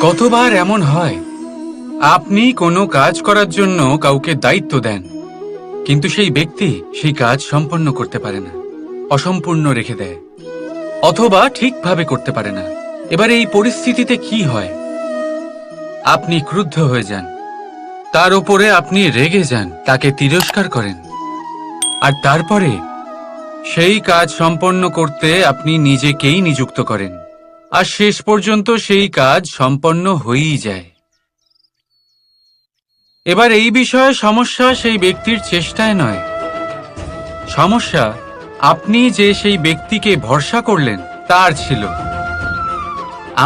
কতবার এমন হয় আপনি কোনো কাজ করার জন্য কাউকে দায়িত্ব দেন, কিন্তু সেই ব্যক্তি সেই কাজ সম্পন্ন করতে পারে না, অসম্পূর্ণ রেখে দেয়, অথবা ঠিকভাবে করতে পারে না। এবার এই পরিস্থিতিতে কি হয়? আপনি ক্রুদ্ধ হয়ে যান, তার উপরে আপনি রেগে যান, তাকে তিরস্কার করেন, আর তারপরে সেই কাজ সম্পন্ন করতে আপনি নিজেকেই নিযুক্ত করেন, আর শেষ পর্যন্ত সেই কাজ সম্পন্ন হয়েই যায়। এবার এই বিষয়ে সমস্যা সেই ব্যক্তির চেষ্টায় নয়, সমস্যা আপনি যে সেই ব্যক্তিকে ভরসা করলেন তার ছিল।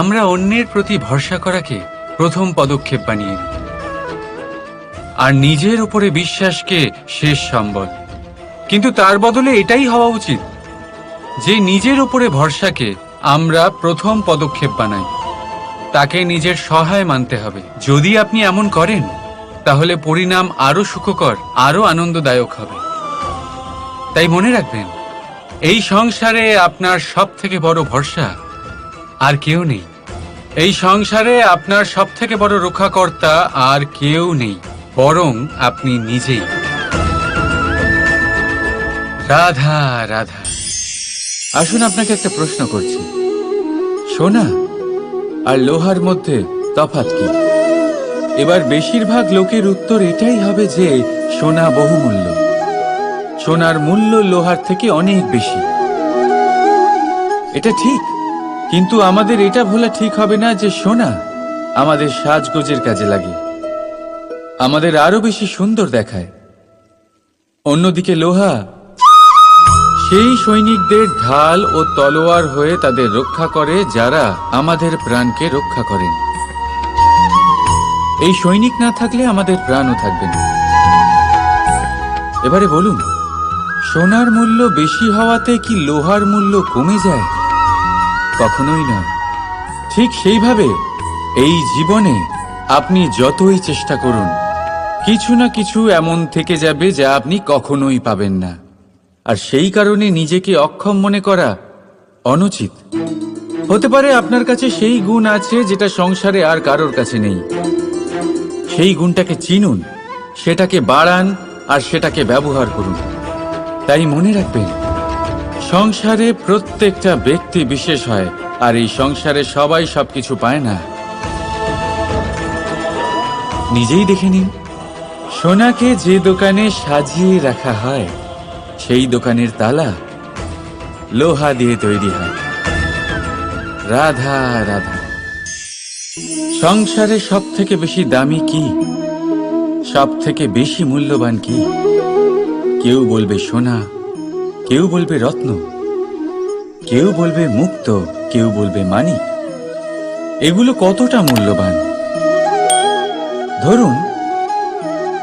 আমরা অন্যের প্রতি ভরসা করাকে প্রথম পদক্ষেপ বানিয়ে নিই, আর নিজের উপরে বিশ্বাসকে শেষ সম্বল। কিন্তু তার বদলে এটাই হওয়া উচিত যে নিজের উপরে ভরসাকে আমরা প্রথম পদক্ষেপ বানাই, তাকে নিজের সহায় মানতে হবে। যদি আপনি এমন করেন তাহলে পরিণাম আরো সুখকর, আরো আনন্দদায়ক হবে। তাই মনে রাখবেন, এই সংসারে আপনার সবথেকে বড় ভরসা আর কেউ নেই। এই সংসারে আপনার সবথেকে বড় রক্ষাকর্তা আর কেউ নেই, বরং আপনি নিজেই। রাধা রাধা। আসুন আপনাকে একটা প্রশ্ন করছি, সোনা আর লোহার মধ্যে তফাৎ কি? এবার বেশিরভাগ লোকের উত্তর এটাই হবে যে সোনা বহুমূল্য, সোনার মূল্য লোহার থেকে অনেক বেশি। এটা ঠিক, কিন্তু আমাদের এটা ভোলা ঠিক হবে না যে সোনা আমাদের সাজগোজের কাজে লাগে, আমাদের আরো বেশি সুন্দর দেখায়। অন্যদিকে লোহা সেই সৈনিকদের ঢাল ও তলোয়ার হয়ে তাদের রক্ষা করে যারা আমাদের প্রাণকে রক্ষা করেন। এই সৈনিক না থাকলে আমাদের প্রাণও থাকবে না। এবারে বলুন, সোনার মূল্য বেশি হওয়াতে কি লোহার মূল্য কমে যায়? কখনোই নয়। ঠিক সেইভাবে এই জীবনে আপনি যতই চেষ্টা করুন, কিছু না কিছু এমন থেকে যাবে যা আপনি কখনোই পাবেন না, আর সেই কারণে নিজেকে অক্ষম মনে করা অনুচিত। হতে পারে আপনার কাছে সেই গুণ আছে যেটা সংসারে আর কারোর কাছে নেই। সেই গুণটাকে চিনুন, সেটাকে বাড়ান, আর সেটাকে ব্যবহার করুন। তাই মনে রাখবেন, সংসারে প্রত্যেকটা ব্যক্তি বিশেষ হয়, আর এই সংসারে সবাই সবকিছু পায় না। নিজেই দেখে নিন, সোনাকে যে দোকানে সাজিয়ে রাখা হয় সেই দোকানের তালা লোহা দিয়ে তৈরি হয়। রাধা রাধা। সংসারে সব থেকে বেশি দামি কি, সব থেকে বেশি মূল্যবান কি? কেউ বলবে সোনা, কেউ বলবে রত্ন, কেউ বলবে মুক্ত, কেউ বলবে মানিক। এগুলো কতটা মূল্যবান? ধরুন,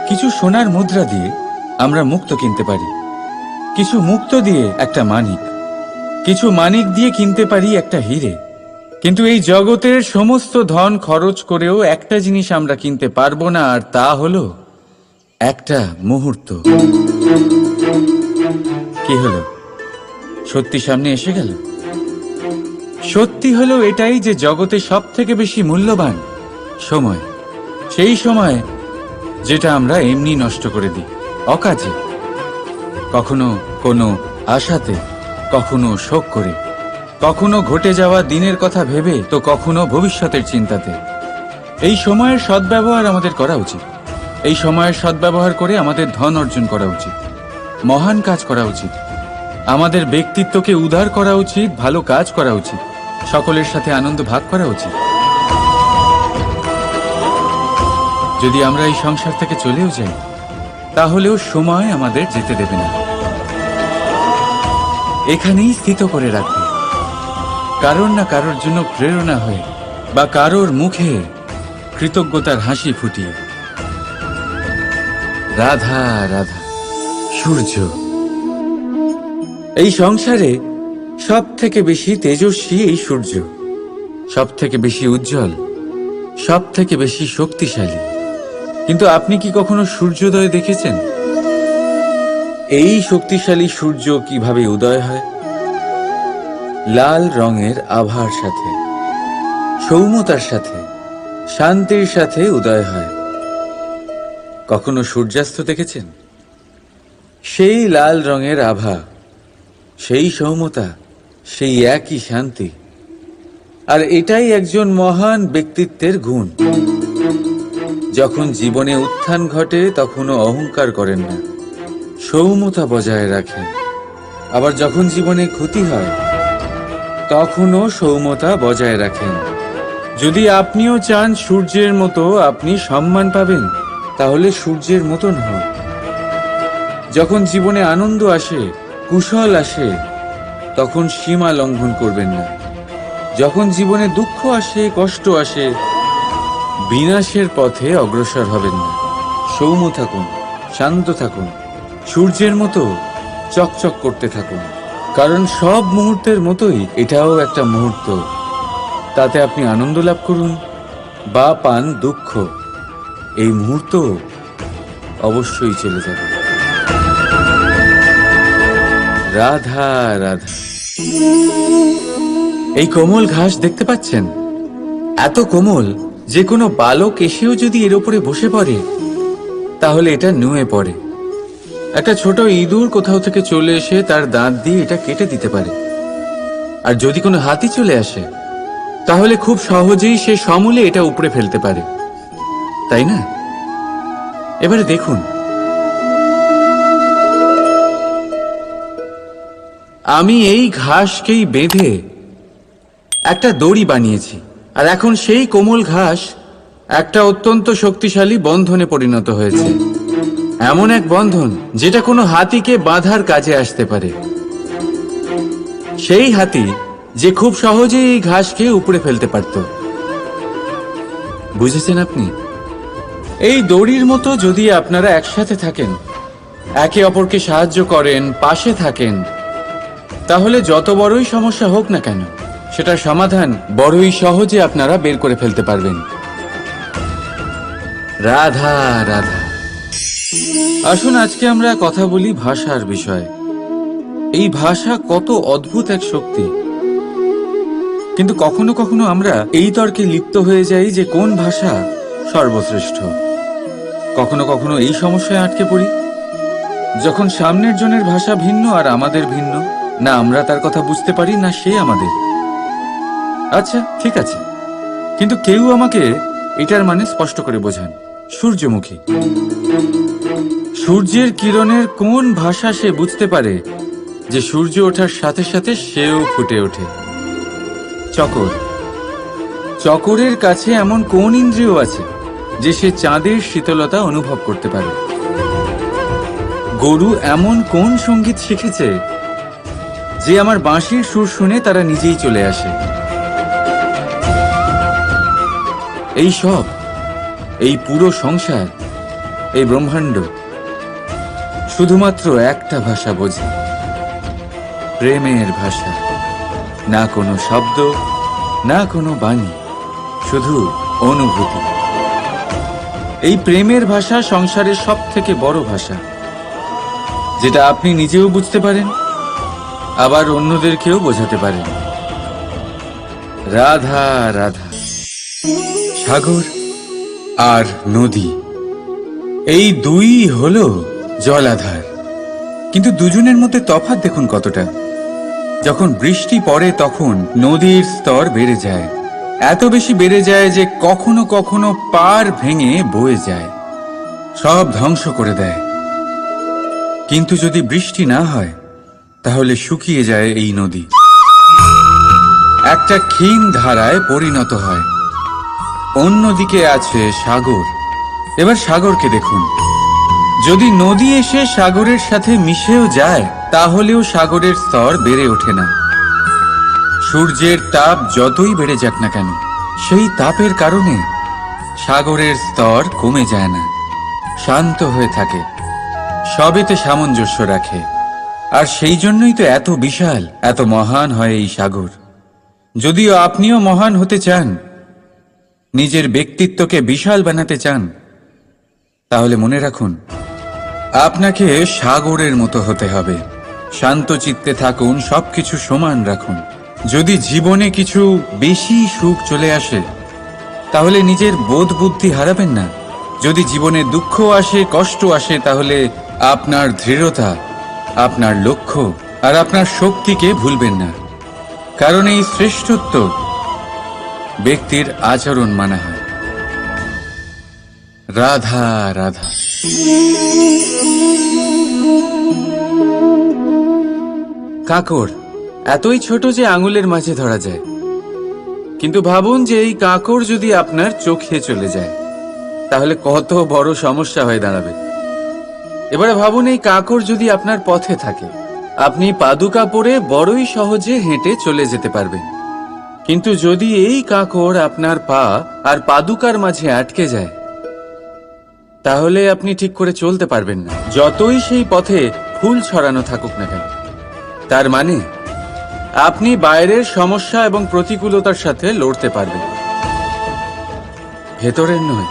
কিছু সোনার মুদ্রা দিয়ে আমরা মুক্ত কিনতে পারি, কিছু মুক্ত দিয়ে একটা মানিক, কিছু মানিক দিয়ে কিনতে পারি একটা হীরে। কিন্তু এই জগতের সমস্ত ধন খরচ করেও একটা জিনিস আমরা কিনতে পারবো না, আর তা হলো একটা মুহূর্ত। কি হলো? সত্যি সামনে এসে গেল? সত্যি হলো এটাই যে জগতে সব থেকে বেশি মূল্যবান সময়, সেই সময় যেটা আমরা এমনি নষ্ট করে দিই, অকাজে, কখনো কোনো আশাতে, কখনো শোক করে, কখনো ঘটে যাওয়া দিনের কথা ভেবে, তো কখনো ভবিষ্যতের চিন্তাতে। এই সময়ের সদ্ব্যবহার আমাদের করা উচিত। এই সময়ের সদ্ব্যবহার করে আমাদের ধন অর্জন করা উচিত, মহান কাজ করা উচিত, আমাদের ব্যক্তিত্বকে উদার করা উচিত, ভালো কাজ করা উচিত, সকলের সাথে আনন্দ ভাগ করা উচিত। যদি আমরা এই সংসার থেকে চলেও যাই, তাহলেও সময় আমাদের যেতে দেবে না, এখানেই স্থিত করে রাখবে, কারোর না কারোর জন্য প্রেরণা হয়ে, বা কারোর মুখে কৃতজ্ঞতার হাসি ফুটিয়ে। রাধা রাধা। সূর্য এই সংসারে সব থেকে বেশি তেজস্বী, এই সূর্য সব থেকে বেশি উজ্জ্বল, সব থেকে বেশি শক্তিশালী। কিন্তু আপনি কি কখনো সূর্যোদয় দেখেছেন? এই শক্তিশালী সূর্য কিভাবে উদয় হয়? লাল রঙের আভার সাথে, সৌম্যতার সাথে, শান্তির সাথে উদয় হয়। কখনো সূর্যাস্ত দেখেছেন? সেই লাল রঙের আভা, সেই সৌম্যতা, সেই একই শান্তি। আর এটাই একজন মহান ব্যক্তিত্বের গুণ। যখন জীবনে উত্থান ঘটে তখনও অহংকার করেন না, সৌম্যতা বজায় রাখেন। আবার যখন জীবনে ক্ষতি হয় তখনও সৌম্যতা বজায় রাখেন। যদি আপনিও চান সূর্যের মতো আপনি সম্মান পাবেন, তাহলে সূর্যের মতন হন। যখন জীবনে আনন্দ আসে, কুশল আসে, তখন সীমা লঙ্ঘন করবেন না। যখন জীবনে দুঃখ আসে, কষ্ট আসে, বিনাশের পথে অগ্রসর হবেন না। সৌম্য থাকুন, শান্ত থাকুন, সূর্যের মতো চকচক করতে থাকুন। কারণ সব মুহূর্তের মতোই এটাও একটা মুহূর্ত। তাতে আপনি আনন্দ লাভ করুন বা পান দুঃখ, এই মুহূর্ত অবশ্যই চলে যাবে। রাধা রাধা। এই কোমল ঘাস দেখতে পাচ্ছেন? এত কোমল যে কোনো বালক এসেও যদি এর উপরে বসে পড়ে তাহলে এটা নুয়ে পড়ে। একটা ছোট ইঁদুর কোথাও থেকে চলে এসে তার দাঁত দিয়ে এটা কেটে দিতে পারে। আর যদি কোনো হাতি চলে আসে তাহলে খুব সহজেই সে সমূলে এটা উপড়ে ফেলতে পারে, তাই না? এবারে দেখুন, আমি এই ঘাসকেই বেঁধে একটা দড়ি বানিয়েছি। আর এখন সেই কোমল ঘাস একটা অত্যন্ত শক্তিশালী বন্ধনে পরিণত হয়েছে। এমন এক বন্ধন যেটা কোনো হাতিকে বাঁধার কাজে আসতে পারে। সেই হাতি যে খুব সহজেই এই ঘাসকে উপড়ে ফেলতে পারত। বুঝেছেন আপনি? এই দড়ির মতো যদি আপনারা একসাথে থাকেন, একে অপরকে সাহায্য করেন, পাশে থাকেন, তাহলে যত বড়ই সমস্যা হোক না কেন সেটার সমাধান বড়ই সহজে আপনারা বের করে ফেলতে পারবেন। রাধা রাধা। আসুন আজকে আমরা কথা বলি ভাষার বিষয়ে। এই ভাষা কত অদ্ভুত এক শক্তি। কিন্তু কখনো কখনো আমরা এই তর্কে লিপ্ত হয়ে যাই যে কোন ভাষা সর্বশ্রেষ্ঠ। কখনো কখনো এই সমস্যায় আটকে পড়ি যখন সামনের জনের ভাষা ভিন্ন আর আমাদের ভিন্ন। না আমরা তার কথা বুঝতে পারি, না সে আমাদের। আচ্ছা ঠিক আছে, কিন্তু কেউ আমাকে এটার মানে স্পষ্ট করে বোঝান। সূর্যমুখী। সূর্যের কিরণের কোন ভাষা সে বুঝতে পারে যে সূর্য ওঠার সাথে সাথে সেও ফুটে ওঠে? চকর। চকরের কাছে এমন কোন ইন্দ্রিয় আছে যে সে চাঁদের শীতলতা অনুভব করতে পারে? গরু এমন কোন সঙ্গীত শিখেছে যে আমার বাঁশির সুর শুনে তারা নিজেই চলে আসে? এই সব, এই পুরো সংসার, এই ব্রহ্মাণ্ড শুধুমাত্র একটা ভাষা বোঝে, প্রেমের ভাষা। না কোনো শব্দ, না কোনো বাণী, শুধু অনুভূতি। এই প্রেমের ভাষা সংসারের সব থেকে বড় ভাষা, যেটা আপনি নিজেও বুঝতে পারেন, আবার অন্যদেরকেও বোঝাতে পারেন। রাধা রাধা। সাগর আর নদী, এই দুই হলো জলাধার। কিন্তু দুজনের মধ্যে তফাৎ দেখুন কতটা। যখন বৃষ্টি পড়ে তখন নদীর স্তর বেড়ে যায়, এত বেশি বেড়ে যায় যে কখনো কখনো পাড় ভেঙে বয়ে যায়, সব ধ্বংস করে দেয়। কিন্তু যদি বৃষ্টি না হয় তাহলে শুকিয়ে যায় এই নদী, একটা ক্ষীণ ধারায় পরিণত হয়। অন্যদিকে আছে সাগর। এবার সাগরকে দেখুন, যদি নদী এসে সাগরের সাথে মিশেও যায় তাহলেও সাগরের স্তর বেড়ে ওঠে না। সূর্যের তাপ যতই বেড়ে যাক না কেন, সেই তাপের কারণে সাগরের স্তর কমে যায় না, শান্ত হয়ে থাকে, সবেতে সামঞ্জস্য রাখে। আর সেই জন্যই তো এত বিশাল, এত মহান হয় এই সাগর। যদিও আপনিও মহান হতে চান, নিজের ব্যক্তিত্বকে বিশাল বানাতে চান, তাহলে মনে রাখুন আপনাকে সাগরের মতো হতে হবে। শান্ত চিত্তে থাকুন, সবকিছু সমান রাখুন। যদি জীবনে কিছু বেশি সুখ চলে আসে তাহলে নিজের বোধ বুদ্ধি হারাবেন না। যদি জীবনে দুঃখ আসে, কষ্ট আসে, তাহলে আপনার দৃঢ়তা, আপনার লক্ষ্য আর আপনার শক্তিকে ভুলবেন না। কারণ এই শ্রেষ্ঠত্ব ব্যক্তির আচরণ মানা হয়। রাধা রাধা। কাঁকড় এতই ছোট যে আঙুলের মাঝে ধরা যায়, কিন্তু ভাবুন যে এই কাঁকড় যদি আপনার চোখে চলে যায় তাহলে কত বড় সমস্যা হয়ে দাঁড়াবে। এবারে ভাবুন এই কাঁকড় যদি আপনার পথে থাকে, আপনি পাদুকা পরে বড়ই সহজে হেঁটে চলে যেতে পারবেন। কিন্তু যদি এই কাঁকড় আপনার পা আর পাদুকার মাঝে আটকে যায়, তাহলে আপনি ঠিক করে চলতে পারবেন না, যতই সেই পথে ফুল ছড়ানো থাকুক না কেন। তার মানে আপনি বাইরের সমস্যা এবং প্রতিকূলতার সাথে লড়তে পারবেন, ভেতরের নয়।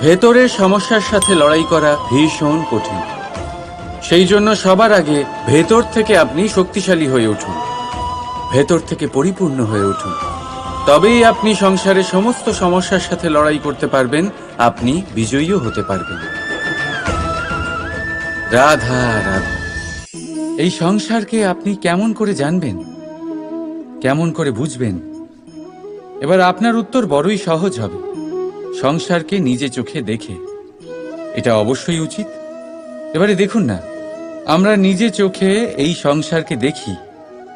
ভেতরের সমস্যার সাথে লড়াই করা ভীষণ কঠিন। সেই জন্য সবার আগে ভেতর থেকে আপনি শক্তিশালী হয়ে উঠুন, ভেতর থেকে পরিপূর্ণ হয়ে উঠুন। তবেই আপনি সংসারের সমস্ত সমস্যার সাথে লড়াই করতে পারবেন, আপনি বিজয়ীও হতে পারবেন। রাধা রাধা। এই সংসারকে আপনি কেমন করে জানবেন, কেমন করে বুঝবেন? এবার আপনার উত্তর বড়ই সহজ হবে, সংসারকে নিজে চোখে দেখে। এটা অবশ্যই উচিত। এবারে দেখুন না, আমরা নিজে চোখে এই সংসারকে দেখি,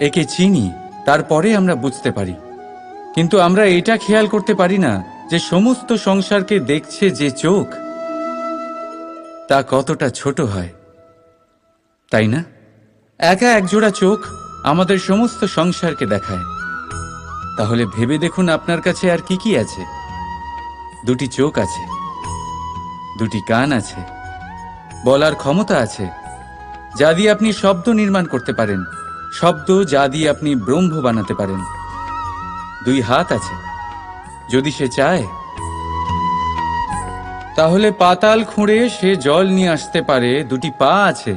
একে চিনি, তারপরে আমরা বুঝতে পারি। কিন্তু আমরা এটা খেয়াল করতে পারি না যে সমস্ত সংসারকে দেখছে যে চোখ, তা কতটা ছোট হয়, তাই না? একা একজোড়া চোখ আমাদের সমস্ত সংসারকে দেখায়। তাহলে ভেবে দেখুন আপনার কাছে আর কি কি আছে। দুটি চোখ আছে, দুটি কান আছে, বলার ক্ষমতা আছে, যা দিয়ে আপনি শব্দ নির্মাণ করতে পারেন, শব্দ যা দিয়ে আপনি ব্রহ্ম বানাতে পারেন। দুই হাত আছে, যদি সে চায় তাহলে পাতাল খুঁড়ে সে জল নিয়ে আসতে পারে। দুটি পা আছে,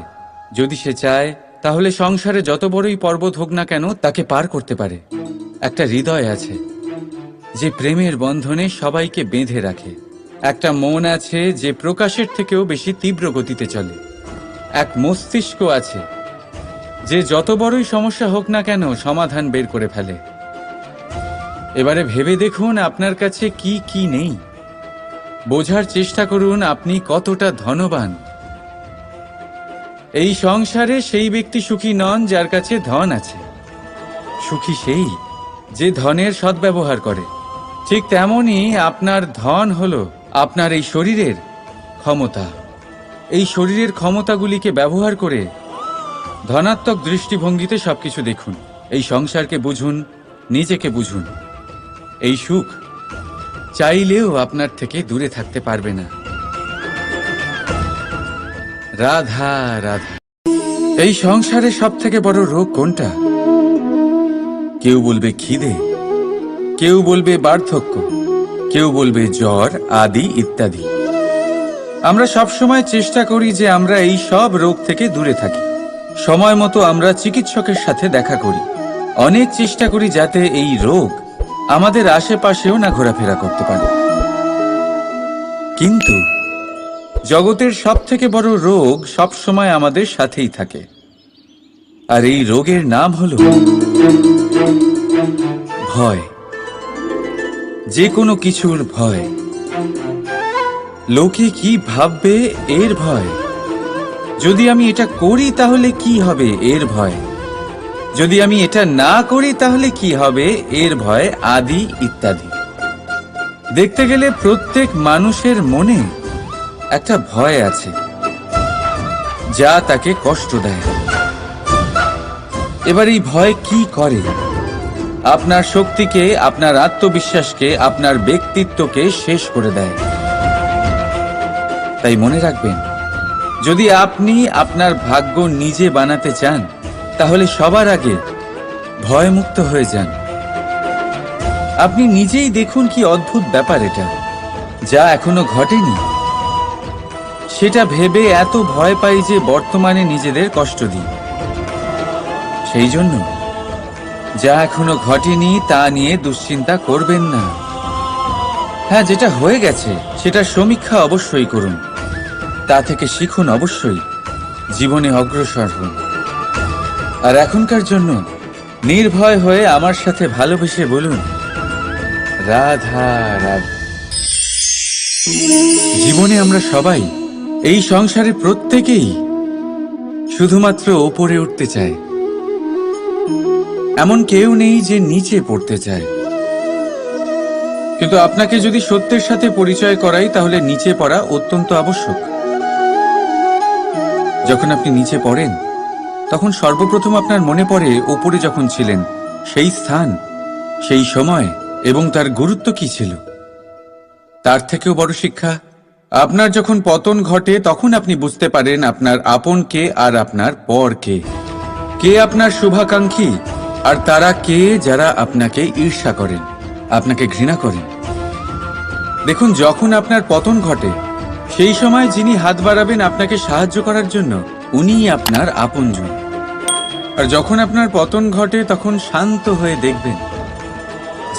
যদি সে চায় তাহলে সংসারে যত বড়ই পর্বত হোক না কেন তাকে পার করতে পারে। একটা হৃদয় আছে যে প্রেমের বন্ধনে সবাইকে বেঁধে রাখে। একটা মন আছে যে প্রকাশের থেকেও বেশি তীব্র গতিতে চলে। এক মস্তিষ্ক আছে যে যত বড়ই সমস্যা হোক না কেন সমাধান বের করে ফেলে। এবারে ভেবে দেখুন আপনার কাছে কি কি নেই। বোঝার চেষ্টা করুন আপনি কতটা ধনবান। এই সংসারে সেই ব্যক্তি সুখী নন যার কাছে ধন আছে, সুখী সেই যে ধনের সদ্ব্যবহার করে। ঠিক তেমনই আপনার ধন হলো আপনার এই শরীরের ক্ষমতা। এই শরীরের ক্ষমতাগুলিকে ব্যবহার করে ধনাত্মক দৃষ্টিভঙ্গিতে সবকিছু দেখুন। এই সংসারকে বুঝুন, নিজেকে বুঝুন। এই সুখ চাইলেও আপনার থেকে দূরে থাকতে পারবে না। রাধা রাধা। এই সংসারে সব থেকে বড় রোগ কোনটা? কেউ বলবে খিদে, কেউ বলবে বার্ধক্য, কেউ বলবে জ্বর আদি ইত্যাদি। আমরা সব সময় চেষ্টা করি যে আমরা এই সব রোগ থেকে দূরে থাকি। সময় মতো আমরা চিকিৎসকের সাথে দেখা করি। অনেক চেষ্টা করি যাতে এই রোগ আমাদের আশেপাশেও না ঘোরাফেরা করতে পারে। কিন্তু জগতের সব থেকে বড় রোগ সব সময় আমাদের সাথেই থাকে, আর এই রোগের নাম হলো ভয়। যে কোনো কিছুর ভয়। লোকে কি ভাববে এর ভয়। যদি আমি এটা করি তাহলে কি হবে এর ভয়। যদি আমি এটা না করি তাহলে কি হবে এর ভয় আদি ইত্যাদি। দেখতে গেলে প্রত্যেক মানুষের মনে একটা ভয় আছে যা তাকে কষ্ট দেয়। এবার এই ভয় কি করে? আপনার শক্তিকে, আপনার আত্মবিশ্বাসকে, আপনার ব্যক্তিত্বকে শেষ করে দেয়। তাই মনে রাখবেন, যদি আপনি আপনার ভাগ্য নিজে বানাতে চান তাহলে সবার আগে ভয়মুক্ত হয়ে যান। আপনি নিজেই দেখুন কি অদ্ভুত ব্যাপার এটা, যা এখনো ঘটেনি সেটা ভেবে এত ভয় পাই যে বর্তমানে নিজেদের কষ্ট দিই। সেই জন্য যা এখনো ঘটেনি তা নিয়ে দুশ্চিন্তা করবেন না। হ্যাঁ, যেটা হয়ে গেছে সেটার সমীক্ষা অবশ্যই করুন, তা থেকে শিখুন, অবশ্যই জীবনে অগ্রসর হন। আর এখনকার জন্য নির্ভয় হয়ে আমার সাথে ভালোবেসে বলুন, রাধা রাধা। জীবনে আমরা সবাই, এই সংসারে প্রত্যেকেই শুধুমাত্র ওপরে উঠতে চায়। এমন কেউ নেই যে নিচে পড়তে চায়। কিন্তু আপনাকে যদি সত্যের সাথে পরিচয় করাই, তাহলে নিচে পড়া অত্যন্ত আবশ্যক। যখন আপনি নিচে পড়েন, তখন সর্বপ্রথম আপনার মনে পড়ে ওপরে যখন ছিলেন সেই স্থান, সেই সময় এবং তার গুরুত্ব কি ছিল। তার থেকেও বড় শিক্ষা, আপনার যখন পতন ঘটে তখন আপনি বুঝতে পারেন আপনার আপন কে আর আপনার পর কে। কে আপনার শুভাকাঙ্ক্ষী আর তারা কে যারা আপনাকে ঈর্ষা করেন, আপনাকে ঘৃণা করেন। দেখুন, যখন আপনার পতন ঘটে সেই সময় যিনি হাত বাড়াবেন আপনাকে সাহায্য করার জন্য, উনিই আপনার আপনজন। আর যখন আপনার পতন ঘটে তখন শান্ত হয়ে দেখবেন,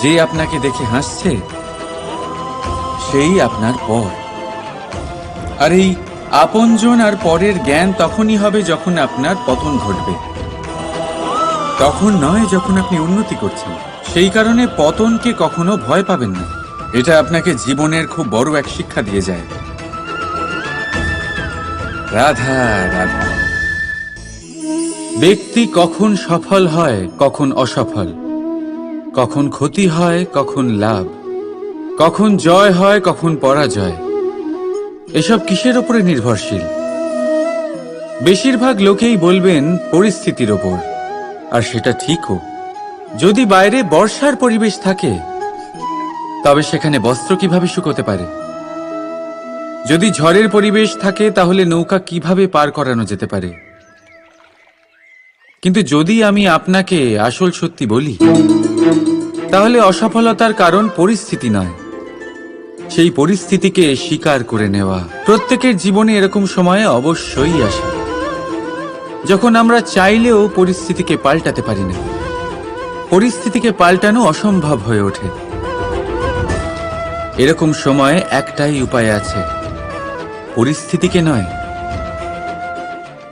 যে আপনাকে দেখে হাসছে সেই আপনার পর। আর এই আপনজন আর পরের জ্ঞান তখনই হবে যখন আপনার পতন ঘটবে, তখন নয় যখন আপনি উন্নতি করছেন। সেই কারণে পতনকে কখনো ভয় পাবেন না। এটা আপনাকে জীবনের খুব বড় এক শিক্ষা দিয়ে যায়। রাধা রাধা। ব্যক্তি কখন সফল হয়, কখন অসফল, কখন ক্ষতি হয়, কখন লাভ, কখন জয় হয়, কখন পরাজয়, এসব কিসের উপরে নির্ভরশীল? বেশিরভাগ লোকেই বলবেন পরিস্থিতির ওপর। আর সেটা ঠিকও। যদি বাইরে বর্ষার পরিবেশ থাকে, তবে সেখানে বস্ত্র কিভাবে শুকোতে পারে? যদি ঝড়ের পরিবেশ থাকে, তাহলে নৌকা কিভাবে পার করানো যেতে পারে? কিন্তু যদি আমি আপনাকে আসল সত্যি বলি, তাহলে অসফলতার কারণ পরিস্থিতি নয়, সেই পরিস্থিতিকে স্বীকার করে নেওয়া। প্রত্যেকের জীবনে এরকম সময়ে অবশ্যই আসে যখন আমরা চাইলেও পরিস্থিতিকে পাল্টাতে পারি না। পরিস্থিতিকে পাল্টানো অসম্ভব হয়ে ওঠে। এরকম সময়ে একটাই উপায় আছে, পরিস্থিতিকে নয়,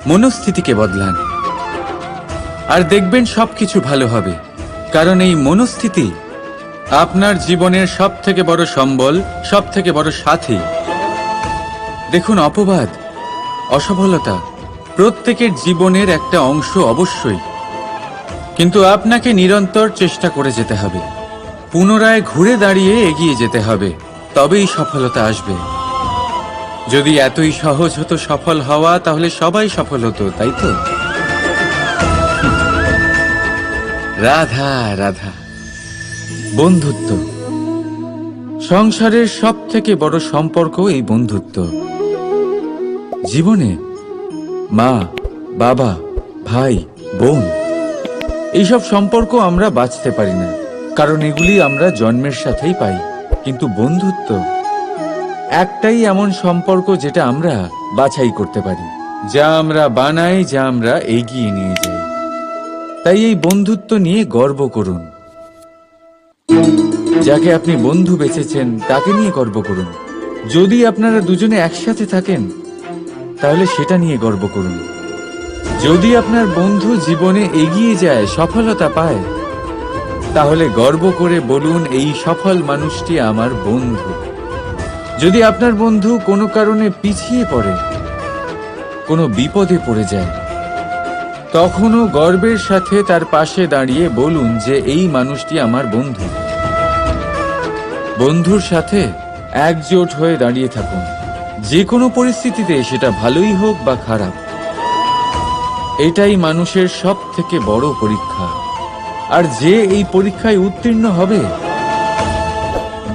মনস্থিতিকে বদলান। আর দেখবেন সবকিছু ভালো হবে। কারণ এই মনস্থিতি আপনার জীবনের সব থেকে বড় সম্বল, সব থেকে বড় সাথী। দেখুন, অপবাদ, অসফলতা প্রত্যেকের জীবনের একটা অংশ অবশ্যই, কিন্তু আপনাকে নিরন্তর চেষ্টা করে যেতে হবে, পুনরায় ঘুরে দাঁড়িয়ে এগিয়ে যেতে হবে, তবেই সফলতা আসবে। যদি এতই সহজ হতো সফল হওয়া, তাহলে সবাই সফল হতো, তাই তো? রাধা রাধা। বন্ধুত্ব, সংসারের সব থেকে বড় সম্পর্ক এই বন্ধুত্ব। জীবনে মা, বাবা, ভাই, বোন, এইসব সম্পর্ক আমরা বাঁচতে পারি না, কারণ এগুলি আমরা জন্মের সাথেই পাই। কিন্তু বন্ধুত্ব একটাই এমন সম্পর্ক যেটা আমরা বাছাই করতে পারি, যা আমরা বানাই, যা আমরা এগিয়ে নিয়ে যাই। তাই এই বন্ধুত্ব নিয়ে গর্ব করুন। যাকে আপনি বন্ধু বেছেছেন তাকে নিয়ে গর্ব করুন। যদি আপনারা দুজনে একসাথে থাকেন, তাহলে সেটা নিয়ে গর্ব করুন। যদি আপনার বন্ধু জীবনে এগিয়ে যায়, সফলতা পায়, তাহলে গর্ব করে বলুন, এই সফল মানুষটি আমার বন্ধু। যদি আপনার বন্ধু কোনো কারণে পিছিয়ে পড়ে, কোনো বিপদে পড়ে যায়, তখনও গর্বের সাথে তার পাশে দাঁড়িয়ে বলুন যে এই মানুষটি আমার বন্ধু। বন্ধুর সাথে একজোট হয়ে দাঁড়িয়ে থাকুন, যে কোনো পরিস্থিতিতে, সেটা ভালোই হোক বা খারাপ। এটাই মানুষের সব থেকে বড় পরীক্ষা। আর যে এই পরীক্ষায় উত্তীর্ণ হবে,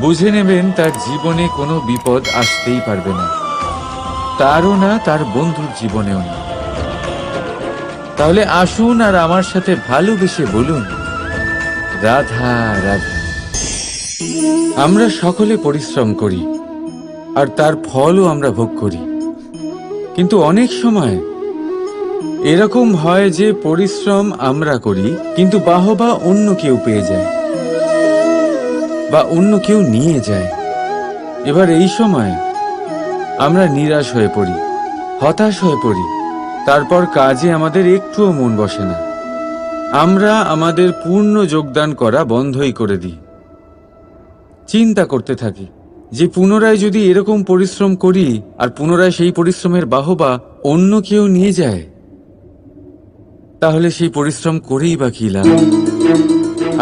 বুঝে নেবেন তার জীবনে কোনো বিপদ আসতেই পারবে না, তারও না, তার বন্ধুর জীবনেও না। তাহলে আসুন আর আমার সাথে ভালোবেসে বলুন, রাধা রাধা। আমরা সকলে পরিশ্রম করি আর তার ফলও আমরা ভোগ করি, কিন্তু অনেক সময় এরকম হয় যে পরিশ্রম আমরা করি, কিন্তু বাহবা অন্য কেউ পেয়ে যায় বা অন্য কেউ নিয়ে যায়। এবার এই সময় আমরা নিরাশ হয়ে পড়ি, হতাশ হয়ে পড়ি। তারপর কাজে আমাদের একটুও মন বসে না। আমরা আমাদের পূর্ণ যোগদান করা বন্ধই করে দিই। চিন্তা করতে থাকি যে পুনরায় যদি এরকম পরিশ্রম করি আর পুনরায় সেই পরিশ্রমের বাহবা অন্য কেউ নিয়ে যায়, তাহলে সেই পরিশ্রম করেই বা কি লাভ?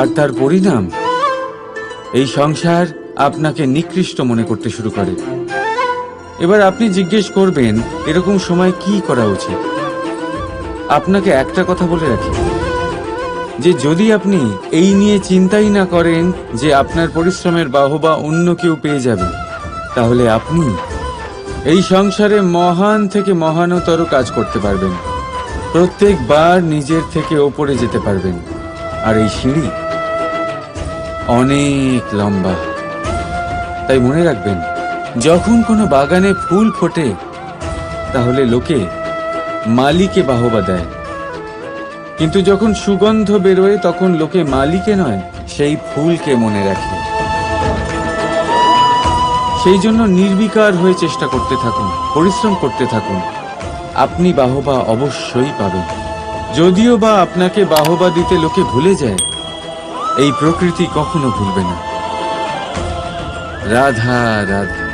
আর তার পরিণাম, এই সংসার আপনাকে নিকৃষ্ট মনে করতে শুরু করে। এবার আপনি জিজ্ঞেস করবেন এরকম সময় কি করা উচিত। আপনাকে একটা কথা বলে রাখি যে যদি আপনি এই নিয়ে চিন্তাই না করেন যে আপনার পরিশ্রমের বাহবা অন্য কেউ পেয়ে যাবে, তাহলে আপনি এই সংসারে মহান থেকে মহানতর কাজ করতে পারবেন। প্রত্যেকবার নিজের থেকে ওপরে যেতে পারবেন। আর এই সিঁড়ি অনেক লম্বা। তাই মনে রাখবেন, যখন কোনো বাগানে ফুল ফোটে তাহলে লোকে মালিকে বাহবা দেয়, কিন্তু যখন সুগন্ধ বেরোয় তখন লোকে মালিকে নয়, সেই ফুলকে মনে রাখে। সেই জন্য নির্বিকার হয়ে চেষ্টা করতে থাকুন, পরিশ্রম করতে থাকুন। আপনি বাহবা অবশ্যই পাবেন। যদিও বা আপনাকে বাহবা দিতে লোকে ভুলে যায়, এই প্রকৃতি কখনো ভুলবে না। রাধা রাধা।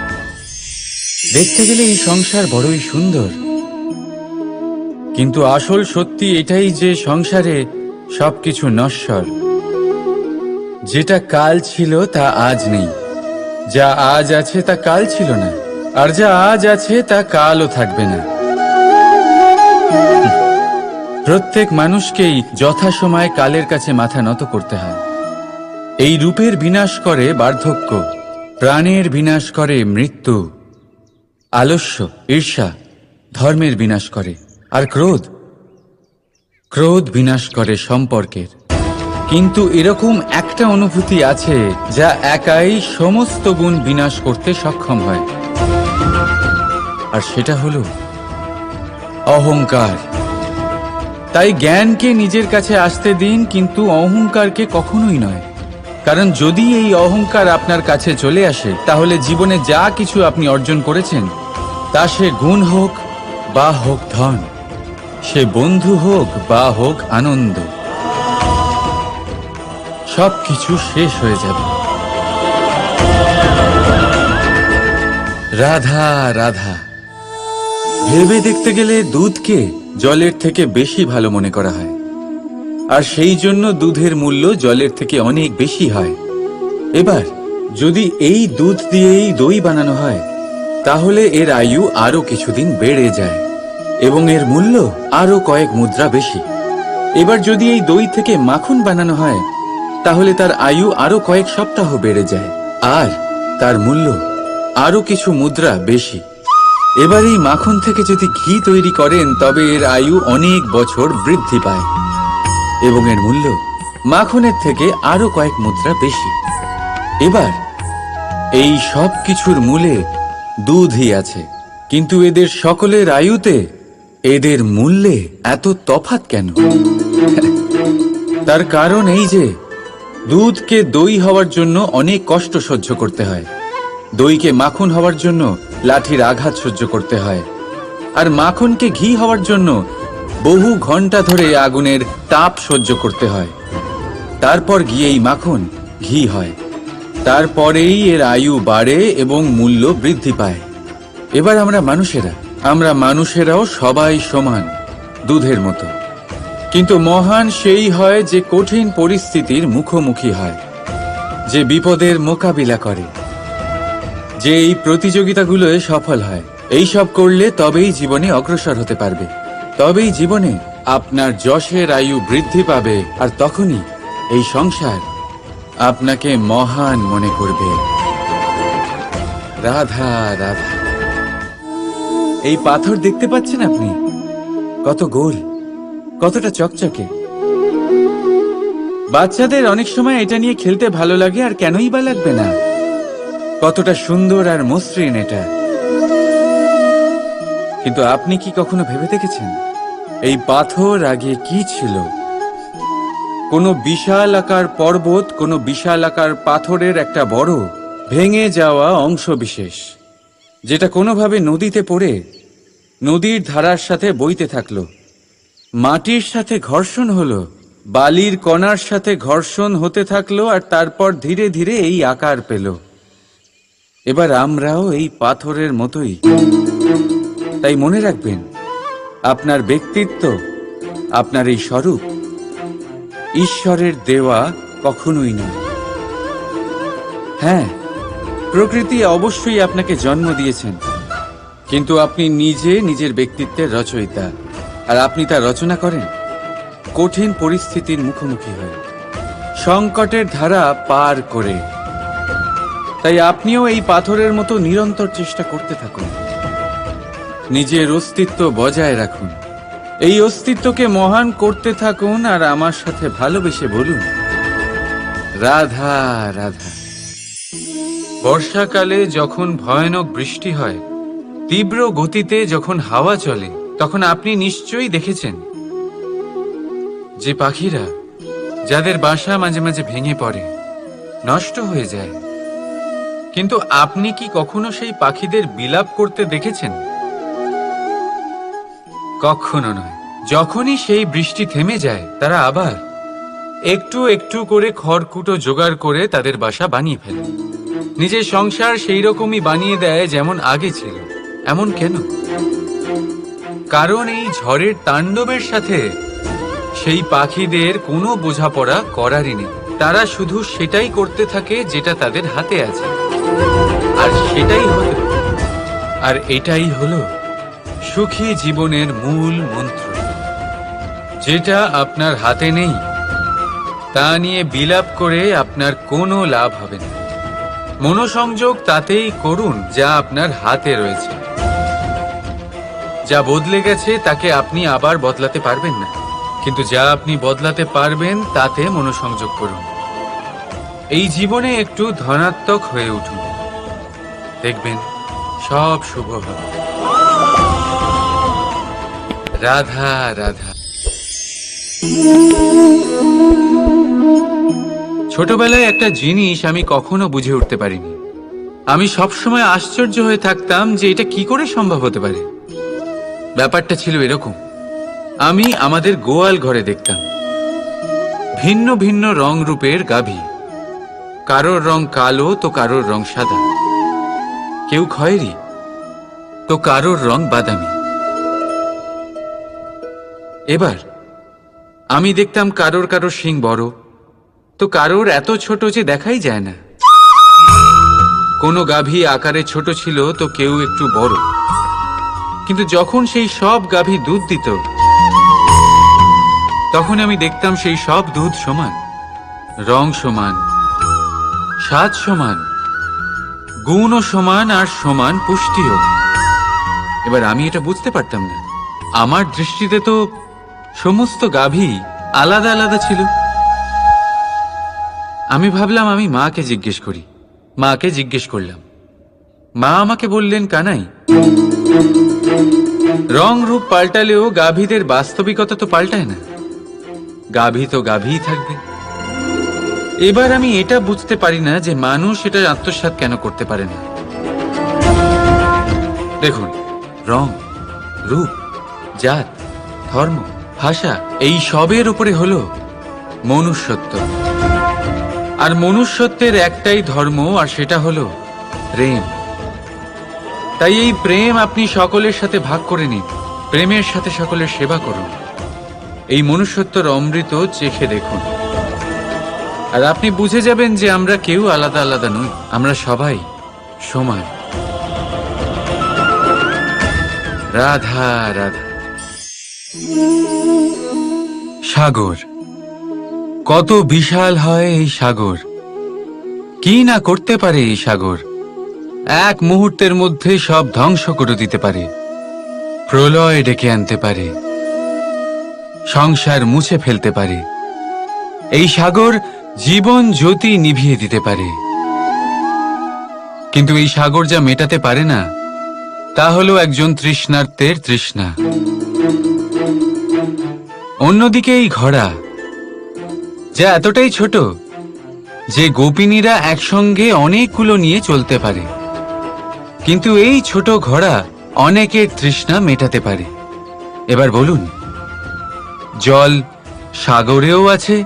দেখতে গেলে এই সংসার বড়ই সুন্দর, কিন্তু আসল সত্যি এটাই যে সংসারে সবকিছু নশ্বর। যেটা কাল ছিল তা আজ নেই, যা আজ আছে তা কাল ছিল না, আর যা আজ আছে তা কালও থাকবে না। প্রত্যেক মানুষকেই যথাসময়ে কালের কাছে মাথা নত করতে হয়। এই রূপের বিনাশ করে বার্ধক্য, প্রাণের বিনাশ করে মৃত্যু, আলস্য, ঈর্ষা ধর্মের বিনাশ করে, আর ক্রোধ বিনাশ করে সম্পর্কের। কিন্তু এরকম একটা অনুভূতি আছে যা একাই সমস্ত গুণ বিনাশ করতে সক্ষম হয়, আর সেটা হলো অহংকার। তাই জ্ঞানকে নিজের কাছে আসতে দিন, কিন্তু অহংকারকে কখনোই নয়। কারণ যদি এই অহংকার আপনার কাছে চলে আসে, তাহলে জীবনে যা কিছু আপনি অর্জন করেছেন, তা সে গুণ হোক বা হোক ধন, সে বন্ধু হোক বা হোক আনন্দ, সবকিছু শেষ হয়ে যাবে। রাধা রাধা। ভেবে দেখতে গেলে দুধকে জলের থেকে বেশি ভালো মনে করা হয়, আর সেই জন্য দুধের মূল্য জলের থেকে অনেক বেশি হয়। এবার যদি এই দুধ দিয়েই দই বানানো হয়, তাহলে এর আয়ু আরো কিছুদিন বেড়ে যায় এবং এর মূল্য আরো কয়েক মুদ্রা বেশি। এবার যদি এই দই থেকে মাখন বানানো হয়, তাহলে তার আয়ু আরো কয়েক সপ্তাহ বেড়ে যায়, আর তার মূল্য আরো কিছু মুদ্রা বেশি। এবার এই মাখন থেকে যদি ঘি তৈরি করেন, তবে এর আয়ু অনেক বছর বৃদ্ধি পায় এবং এর মূল্য মাখনের থেকে আরো কয়েক মুদ্রা বেশি। এবার এই সব কিছুর মূলে দুধই আছে, কিন্তু এদের সকলের আয়ুতে, এদের মূল্যে এত তফাৎ কেন? তার কারণ এই যে দুধকে দই হওয়ার জন্য অনেক কষ্ট সহ্য করতে হয়, দইকে মাখন হওয়ার জন্য লাঠির আঘাত সহ্য করতে হয়, আর মাখনকে ঘি হওয়ার জন্য বহু ঘন্টা ধরে আগুনের তাপ সহ্য করতে হয়। তারপর গিয়েই মাখন ঘি হয়, তারপরেই এর আয়ু বাড়ে এবং মূল্য বৃদ্ধি পায়। এবার আমরা মানুষেরাও সবাই সমান, দুধের মতো। কিন্তু মহান সেই হয় যে কঠিন পরিস্থিতির মুখোমুখি হয়, যে বিপদের মোকাবিলা করে, যে এই প্রতিযোগিতাগুলোয় সফল হয়। এই সব করলে তবেই জীবনে অগ্রসর হতে পারবে, তবেই জীবনে আপনার যশের আয়ু বৃদ্ধি পাবে, আর তখনই এই সংসার আপনাকে মহান মনে করবে। রাধা রাধা। এই পাথর দেখতে পাচ্ছেন আপনি? কত গোল, কতটা চকচকে। বাচ্চাদের অনেক সময় এটা নিয়ে খেলতে ভালো লাগে, আর কেনই বা লাগবে না? কতটা সুন্দর আর মসৃণ এটা। কিন্তু আপনি কি কখনো ভেবে দেখেছেন এই পাথর আগে কি ছিল? কোনো বিশাল আকার পর্বত, কোনো বিশাল আকার পাথরের একটা বড় ভেঙে যাওয়া অংশবিশেষ, যেটা কোনোভাবে নদীতে পড়ে নদীর ধারার সাথে বইতে থাকলো, মাটির সাথে ঘর্ষণ হলো, বালির কণার সাথে ঘর্ষণ হতে থাকলো, আর তারপর ধীরে ধীরে এই আকার পেল। এবার আমরাও এই পাথরের মতোই। তাই মনে রাখবেন, আপনার ব্যক্তিত্ব, আপনার এই স্বরূপ ঈশ্বরের দেওয়া কখনোই নয়। হ্যাঁ, প্রকৃতি অবশ্যই আপনাকে জন্ম দিয়েছেন, কিন্তু আপনি নিজে নিজের ব্যক্তিত্বের রচয়িতা। আর আপনি তা রচনা করেন কঠিন পরিস্থিতির মুখোমুখি হয়ে, সংকটের ধারা পার করে। তাই আপনিও এই পাথরের মতো নিরন্তর চেষ্টা করতে থাকুন, নিজের অস্তিত্ব বজায় রাখুন, এই অস্তিত্বকে মহান করতে থাকুন, আর আমার সাথে ভালোবেসে বলুন, রাধা রাধা। বর্ষাকালে যখন ভয়ানক বৃষ্টি হয়, তীব্র গতিতে যখন হাওয়া চলে, তখন আপনি নিশ্চয়ই দেখেছেন যে পাখিরা, যাদের বাসা মাঝে মাঝে ভেঙে পড়ে, নষ্ট হয়ে যায়। কিন্তু আপনি কি কখনো সেই পাখিদের বিলাপ করতে দেখেছেন? কখনো নয়। যখনই সেই বৃষ্টি থেমে যায়, তারা আবার একটু একটু করে খড়কুটো জোগাড় করে তাদের বাসা বানিয়ে ফেলে। নিজের সংসার সেই রকমই বানিয়ে দেয় যেমন আগে ছিল। এমন কেন? কারণ এই ঝড়ের তাণ্ডবের সাথে সেই পাখিদের কোনো বোঝাপড়া করারই নেই। তারা শুধু সেটাই করতে থাকে যেটা তাদের হাতে আছে, আর সেটাই হলো, আর এটাই হলো সুখী জীবনের মূল মন্ত্র। যেটা আপনার হাতে নেই, তা নিয়ে বিলাপ করে আপনার কোনো লাভ হবে না। মনোসংযোগ তাতেই করুন যা আপনার হাতে রয়েছে। যা বদলে গেছে তাকে আপনি আবার বদলাতে পারবেন না, কিন্তু যা আপনি বদলাতে পারবেন তাতে মনোসংযোগ করুন। এই জীবনে একটু ধনাত্মক হয়ে উঠুন, দেখবেন সব শুভ হবে। রাধা রাধা। ছোটবেলায় একটা জিনিস আমি কখনো বুঝে উঠতে পারিনি। আমি সবসময় আশ্চর্য হয়ে থাকতাম যে এটা কি করে সম্ভব হতে পারে। ব্যাপারটা ছিল এরকম, আমি আমাদের গোয়াল ঘরে দেখতাম ভিন্ন ভিন্ন রং রূপের গাভী। কারোর রং কালো তো কারোর রং সাদা, কেউ খয়েরি তো কারোর রং বাদামি। এবার আমি দেখতাম কারোর কারোর শিং বড় তো কারোর এত ছোট যে দেখাই যায় না। কোনো গাভী আকারে ছোট ছিল তো কেউ একটু বড়। কিন্তু যখন সেই সব গাভী দুধ দিত, তখন আমি দেখতাম সেই সব দুধ সমান, রং সমান, স্বাদ সমান, গুণও সমান, আর সমান পুষ্টিও। এবার আমি এটা বুঝতে পারতাম না। আমার দৃষ্টিতে তো সমস্ত গাভী আলাদা আলাদা ছিল। আমি ভাবলাম আমি মাকে জিজ্ঞেস করি। মাকে জিজ্ঞেস করলাম। মা আমাকে বললেন, কানাই, রং রূপ পাল্টালেও গাভীদের বাস্তবিকতা তো পাল্টায় না। গাভী তো গাভীই থাকবে। এবার আমি এটা বুঝতে পারি না যে মানুষ এটা আত্মসাৎ কেন করতে পারে না। দেখুন, রং, রূপ, জাত, ধর্ম, ভাষা, এই সবের উপরে হলো মনুষ্যত্ব। আর মনুষ্যত্বের একটাই ধর্ম, আর সেটা হলো প্রেম। তাই এই প্রেম আপনি সকলের সাথে ভাগ করে নিন। প্রেমের সাথে সকলের সেবা করুন। এই মনুষ্যত্বর অমৃত চেখে দেখুন, আর আপনি বুঝে যাবেন যে আমরা কেউ আলাদা আলাদা নই, আমরা সবাই সমান। রাধা রাধা। সাগর কত বিশাল হয় এই সাগর! কি না করতে পারে এই সাগর! এক মুহূর্তের মধ্যে সব ধ্বংস করে দিতে পারে, প্রলয় ডেকে আনতে পারে, সংসার মুছে ফেলতে পারে। এই সাগর জীবন জ্যোতি নিভিয়ে দিতে পারে। কিন্তু এই সাগর যা মেটাতে পারে না, তা হলো একজন তৃষ্ণার্তের তৃষ্ণা। অন্যদিকে এই ঘোড়া, যা এতটাই ছোট যে গোপিনীরা একসঙ্গে অনেকগুলো নিয়ে চলতে পারে, কিন্তু এই ছোট ঘোড়া অনেকের তৃষ্ণা মেটাতে পারে। এবার বলুন, জল সাগরেও আছে,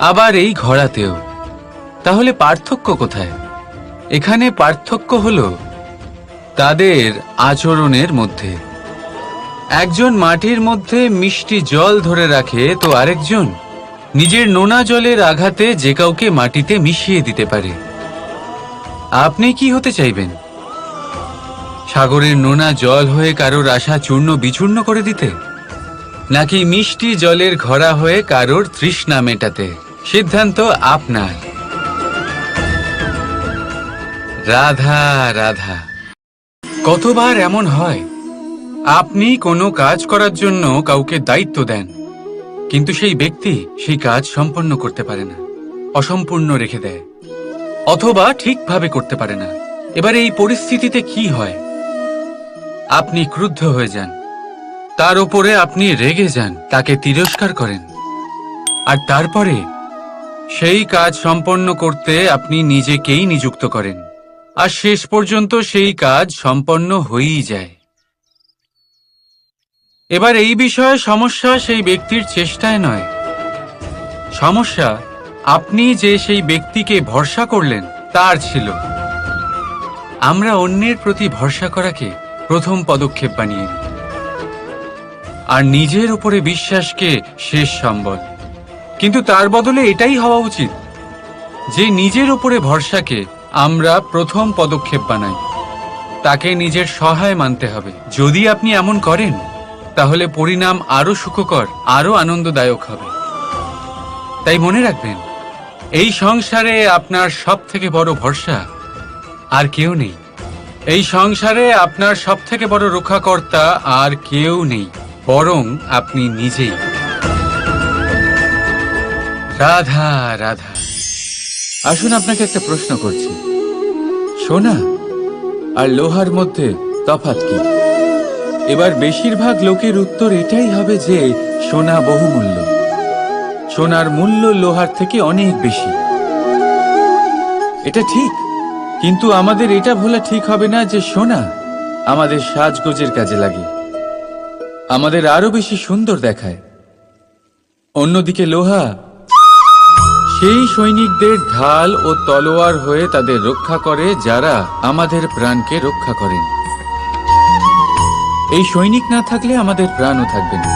আবার এই ঘোড়াতেও। তাহলে পার্থক্য কোথায়? এখানে পার্থক্য হলো তাদের আচরণের মধ্যে। একজন মাটির মধ্যে মিষ্টি জল ধরে রাখে, তো আরেকজন নিজের নোনা জলের আঘাতে যে কাউকে মাটিতে মিশিয়ে দিতে পারে। আপনি কি হতে চাইবেন? সাগরের নোনা জল হয়ে কারোর আশা চূর্ণ বিচূর্ণ করে দিতে, নাকি মিষ্টি জলের ঘোড়া হয়ে কারোর তৃষ্ণা মেটাতে? সিদ্ধান্ত আপনার। রাধা রাধা। কতবার এমন হয়, আপনি কোনো কাজ করার জন্য কাউকে দায়িত্ব দেন, কিন্তু সেই ব্যক্তি সেই কাজ সম্পন্ন করতে পারে না, অসম্পূর্ণ রেখে দেয়, অথবা ঠিকভাবে করতে পারে না। এবার এই পরিস্থিতিতে কি হয়? আপনি ক্রুদ্ধ হয়ে যান, তার উপরে আপনি রেগে যান, তাকে তিরস্কার করেন, আর তারপরে সেই কাজ সম্পন্ন করতে আপনি নিজেকেই নিযুক্ত করেন, আর শেষ পর্যন্ত সেই কাজ সম্পন্ন হয়েই যায়। এবার এই বিষয়ে সমস্যা সেই ব্যক্তির চেষ্টায় নয়, সমস্যা আপনি যে সেই ব্যক্তিকে ভরসা করলেন তার ছিল। আমরা অন্যের প্রতি ভরসা করাকে প্রথম পদক্ষেপ বানিয়ে নিই, আর নিজের উপরে বিশ্বাসকে শেষ সম্বল। কিন্তু তার বদলে এটাই হওয়া উচিত যে নিজের উপরে ভরসাকে আমরা প্রথম পদক্ষেপ বানাই, তাকে নিজের সহায় মানতে হবে। যদি আপনি এমন করেন, তাহলে পরিণাম আরো সুখকর, আরো আনন্দদায়ক হবে। তাই মনে রাখবেন, এই সংসারে আপনার সব থেকে বড় ভরসা আর কেউ নেই। এই সংসারে আপনার সব থেকে বড় রক্ষাকর্তা আর কেউ নেই, বরং আপনি নিজেই। রাধা রাধা। আসুন আপনাকে একটা প্রশ্ন করছি, সোনা আর লোহার মধ্যে তফাৎ কি? এবার বেশিরভাগ লোকের উত্তর এটাই হবে যে সোনা বহুমূল্য, সোনার মূল্য লোহার থেকে অনেক বেশি। এটা ঠিক, কিন্তু আমাদের এটা ভোলা ঠিক হবে না যে সোনা আমাদের সাজগোজের কাজে লাগে, আমাদের আরো বেশি সুন্দর দেখায়। অন্যদিকে লোহা সেই সৈনিকদের ঢাল ও তলোয়ার হয়ে তাদের রক্ষা করে, যারা আমাদের প্রাণকে রক্ষা করেন। এই সৈনিক না থাকলে আমাদের প্রাণও থাকবে না।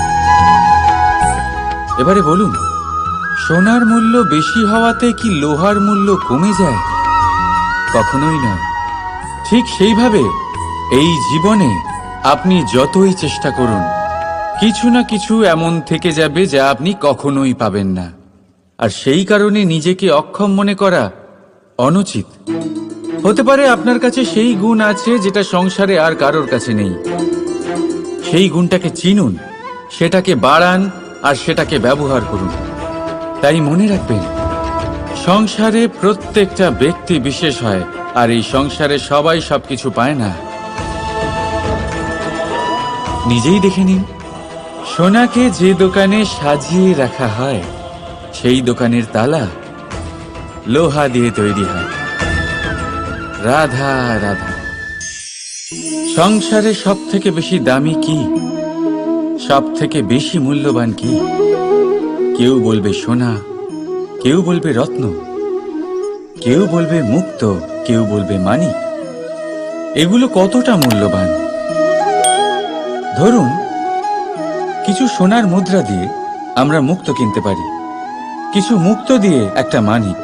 এবারে বলুন, সোনার মূল্য বেশি হওয়াতে কি লোহার মূল্য কমে যায়? কখনোই নয়। ঠিক সেইভাবে এই জীবনে আপনি যতই চেষ্টা করুন, কিছু না কিছু এমন থেকে যাবে যা আপনি কখনোই পাবেন না, আর সেই কারণে নিজেকে অক্ষম মনে করা অনুচিত। হতে পারে আপনার কাছে সেই গুণ আছে যেটা সংসারে আর কারোর কাছে নেই। সেই গুণটাকে চিনুন, সেটাকে বাড়ান, আর সেটাকে ব্যবহার করুন। তাই মনে রাখবেন, সংসারে প্রত্যেকটা ব্যক্তি বিশেষ হয়, আর এই সংসারে সবাই সবকিছু পায় না। নিজেই দেখে নিন, সোনাকে যে দোকানে সাজিয়ে রাখা হয়, সেই দোকানের তালা লোহা দিয়ে তৈরি হয়। রাধা রাধা। সংসারে সব থেকে বেশি দামি কি, সব থেকে বেশি মূল্যবান কি? কেউ বলবে সোনা, কেউ বলবে রত্ন, কেউ বলবে মুক্ত, কেউ বলবে মানিক। এগুলো কতটা মূল্যবান? ধরুন, কিছু সোনার মুদ্রা দিয়ে আমরা মুক্ত কিনতে পারি, কিছু মুক্ত দিয়ে একটা মানিক,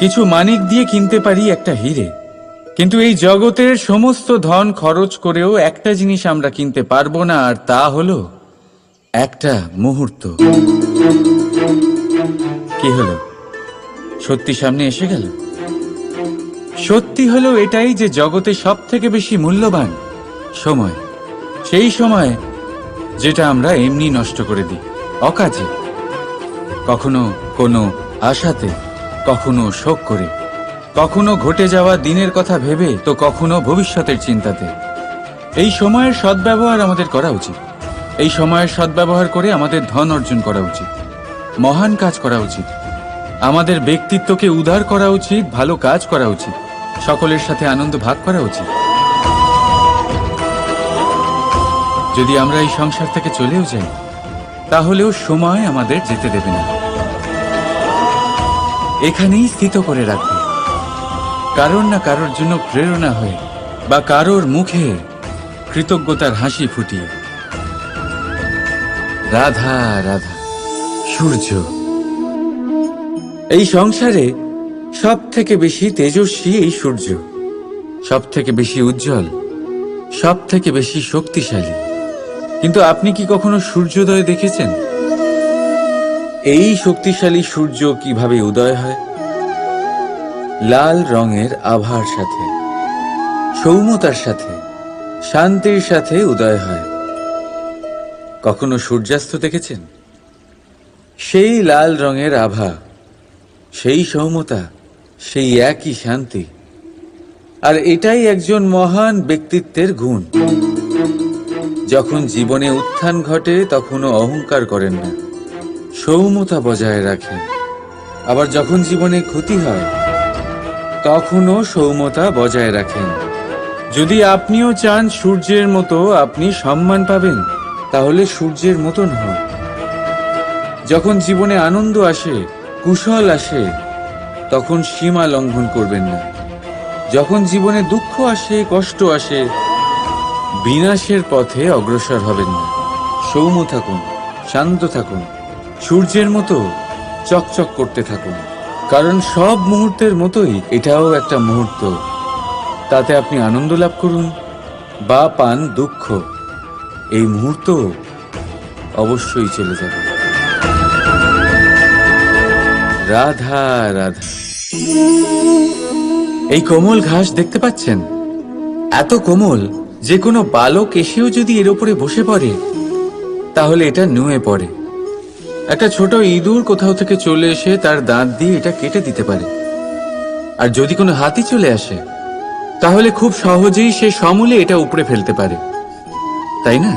কিছু মানিক দিয়ে কিনতে পারি একটা হীরে। কিন্তু এই জগতের সমস্ত ধন খরচ করেও একটা জিনিস আমরা কিনতে পারবো না, আর তা হলো একটা মুহূর্ত। কি হলো? সত্যি সামনে এসে গেল। সত্যি হলো এটাই যে জগতে সব থেকে বেশি মূল্যবান সময়, সেই সময় যেটা আমরা এমনি নষ্ট করে দিই, অকাজে, কখনো কোনো আশাতে, কখনো শোক করে, কখনো ঘটে যাওয়া দিনের কথা ভেবে, তো কখনো ভবিষ্যতের চিন্তাতে। এই সময়ের সদ্ব্যবহার আমাদের করা উচিত। এই সময়ের সদ্ব্যবহার করে আমাদের ধন অর্জন করা উচিত, মহান কাজ করা উচিত। আমাদের ব্যক্তিত্বকে উদার করা উচিত, ভালো কাজ করা উচিত, সকলের সাথে আনন্দ ভাগ করা উচিত। যদি আমরা এই সংসার থেকে চলেও যাই, তাহলেও সময় আমাদের যেতে দেবে না, এখানেই স্থিত করে রাখবে, কারোর না কারোর জন্য প্রেরণা হয়ে বা কারোর মুখে কৃতজ্ঞতার হাসি ফুটিয়ে। রাধা রাধা। সূর্য এই সংসারে সব থেকে বেশি তেজস্বী, এই সূর্য সব থেকে বেশি উজ্জ্বল, সব থেকে বেশি শক্তিশালী। কিন্তু আপনি কি কখনো সূর্যোদয় দেখেছেন? এই শক্তিশালী সূর্য কিভাবে উদয় হয়? লাল রঙের আভার সাথে, সৌম্যতার সাথে, শান্তির সাথে উদয় হয়। কখনো সূর্যাস্ত দেখেছেন? সেই লাল রঙের আভা, সেই সৌম্যতা, সেই একই শান্তি। আর এটাই একজন মহান ব্যক্তিত্বের গুণ। যখন জীবনে উত্থান ঘটে তখনও অহংকার করেন না, সৌম্যতা বজায় রাখেন। আবার যখন জীবনে ক্ষতি হয় তখনও সৌম্যতা বজায় রাখেন। যদি আপনিও চান সূর্যের মতো আপনি সম্মান পাবেন, তাহলে সূর্যের মতন হন। যখন জীবনে আনন্দ আসে, কুশল আসে, তখন সীমা লঙ্ঘন করবেন না। যখন জীবনে দুঃখ আসে, কষ্ট আসে, বিনাশের পথে অগ্রসর হবেন না। সৌম্য থাকুন, শান্ত থাকুন, সূর্যের মতো চকচক করতে থাকুন। কারণ সব মুহূর্তের মতোই এটাও একটা মুহূর্ত। তাতে আপনি আনন্দ লাভ করুন বা পান দুঃখ, এই মুহূর্ত অবশ্যই চলে যাবে। রাধা রাধা। এই কোমল ঘাস দেখতে পাচ্ছেন? এত কোমল যে কোনো বালক এসেও যদি এর উপরে বসে পড়ে তাহলে এটা নুয়ে পড়ে। একটা ছোট ইঁদুর কোথাও থেকে চলে এসে তার দাঁত দিয়ে এটা কেটে দিতে পারে। আর যদি কোনো হাতি চলে আসে তাহলে খুব সহজেই সে সমূলে এটা উপড়ে ফেলতে পারে, তাই না?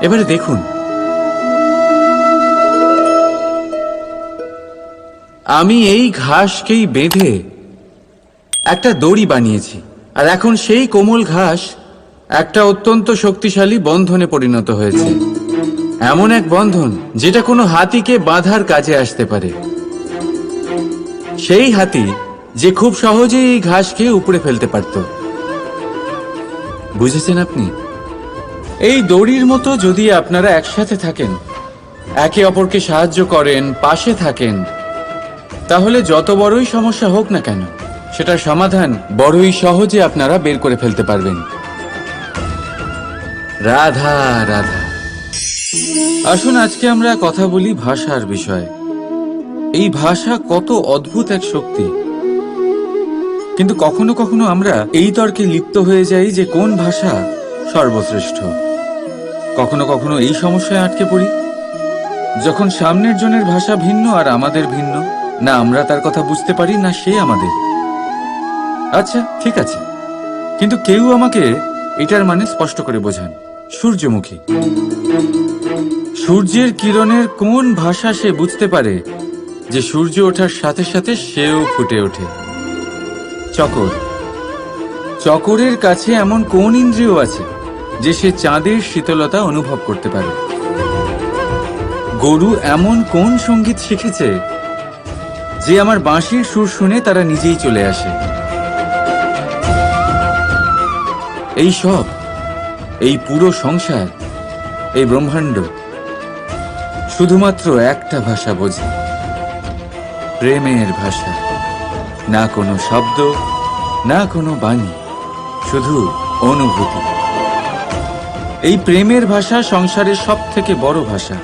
এবারে দেখুন, আমি এই ঘাসকেই বেঁধে একটা দড়ি বানিয়েছি, আর এখন সেই কোমল ঘাস একটা অত্যন্ত শক্তিশালী বন্ধনে পরিণত হয়েছে। এমন এক বন্ধন যেটা কোনো হাতিকে বাঁধার কাজে আসতে পারে। সেই হাতি যে খুব সহজেই এই ঘাসকে উপড়ে ফেলতে পারত। বুঝেছেন আপনি? এই দড়ির মতো যদি আপনারা একসাথে থাকেন, একে অপরকে সাহায্য করেন, পাশে থাকেন, তাহলে যত বড়ই সমস্যা হোক না কেন সেটার সমাধান বড়ই সহজে আপনারা বের করে ফেলতে পারবেন। রাধা রাধা। আসুন আজকে আমরা কথা বলি ভাষার বিষয়ে। এই ভাষা কত অদ্ভুত এক শক্তি। কিন্তু কখনো কখনো আমরা এই তর্কে লিপ্ত হয়ে যাই যে কোন ভাষা সর্বশ্রেষ্ঠ। কখনো কখনো এই সমস্যায় আটকে পড়ি, যখন সামনের জনের ভাষা ভিন্ন আর আমাদের ভিন্ন, না আমরা তার কথা বুঝতে পারি না সে আমাদের। আচ্ছা ঠিক আছে, কিন্তু কেউ আমাকে এটার মানে স্পষ্ট করে বোঝান। সূর্যমুখী, সূর্যের কিরণের কোন ভাষা সে বুঝতে পারে যে সূর্য ওঠার সাথে সাথে সেও ফুটে ওঠে? চকর, চকরের কাছে এমন কোন ইন্দ্রিয় আছে যে সে চাঁদের শীতলতা অনুভব করতে পারে? গরু এমন কোন সঙ্গীত শিখেছে যে আমার বাঁশির সুর শুনে তারা নিজেই চলে আসে? এই সব, এই পুরো সংসার, এই ব্রহ্মাণ্ড শুধুমাত্র একটা ভাষা বোঝে, প্রেমের ভাষা। না কোনো শব্দ, না কোনো বাণী, শুধু অনুভূতি। এই প্রেমের ভাষা সংসারের সব থেকে বড় ভাষা,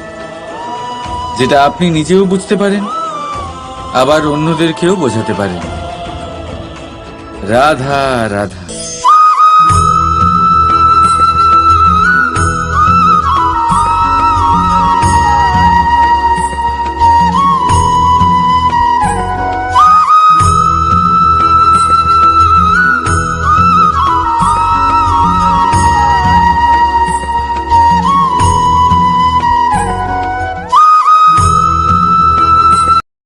যেটা আপনি নিজেও বুঝতে পারেন, আবার অন্যদেরকেও বোঝাতে পারেন। রাধা রাধা।